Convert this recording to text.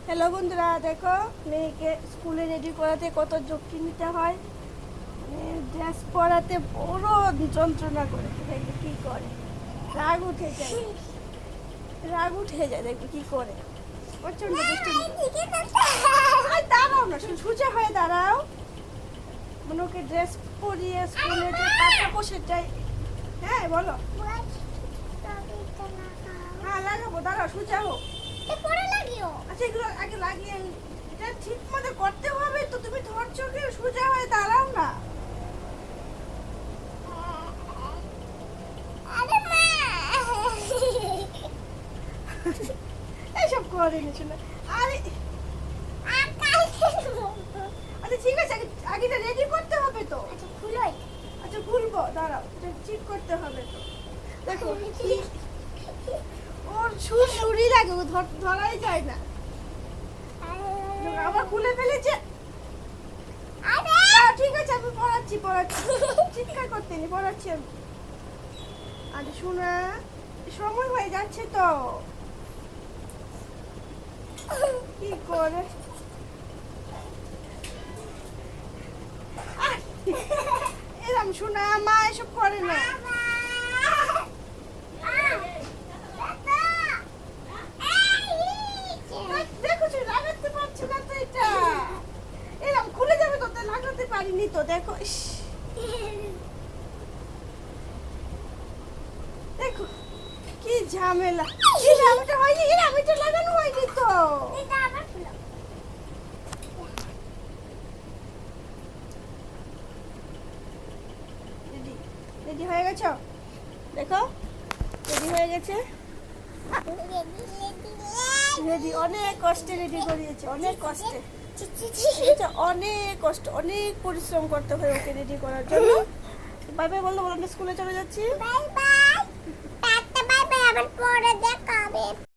Hello বন্ধুরা, দেখো মেয়েকে স্কুলে রেডি করাতে কত ঝক্কি নিতে হয়। ড্রেস পরাতে বড় যন্ত্রণা করে, দেখবে কি করে। রাগ উঠে যায়, দেখবে কি করে। প্রচন্ড দাঁড়াও না, সোজা হয়ে দাঁড়াও। মানে ওকে ড্রেস পরিয়ে স্কুলে যে পাঠাবো সেটাই। হ্যাঁ বলো। হ্যাঁ লাগাবো, দাঁড়াও, সোজা হোক। আচ্ছা এগুলো আগে লাগিয়ে এটা ঠিক মতো করতে হবে তো। তুমি ধরছো কি? সোজা হয়ে দাঁড়াও না। এইসব করে নিছো না। আরে আচ্ছা ঠিক আছে, আগে রেডি করতে হবে তো। আচ্ছা খুলবো, দাঁড়াও, এটা ঠিক করতে হবে তো। দেখো ওর সুরি লাগে, ও ধরাই যায় না। আবার খুলে ফেলেছে। ঠিক আছে, আমি পড়াচ্ছি চিৎকার করতে নি, পড়াচ্ছি আমি। আরে শোনা, সময় হয়ে যাচ্ছে তো। কি করে এরম শোনা, মা এসব করে না। দেখো লাগাতে পারছি না তো, এটা এরম খুলে যাবে তো, লাগাতে পারিনি তো। দেখো দেখো কি ঝামেলা। এটা হয়নি, এটা লাগানো হয়নি তো। রেডি হয়ে গেছো? দেখো রেডি হয়ে গেছে। রেডি, অনেক কষ্টে রেডি করিয়েছে, অনেক কষ্টে। এটা অনেক কষ্ট, অনেক পরিশ্রম করতে হয় ওকে রেডি করার জন্য। বাই বাই বললো, আমরা স্কুলে চলে যাচ্ছি। Bye bye, tata, bye bye, আবার পরে দেখা হবে।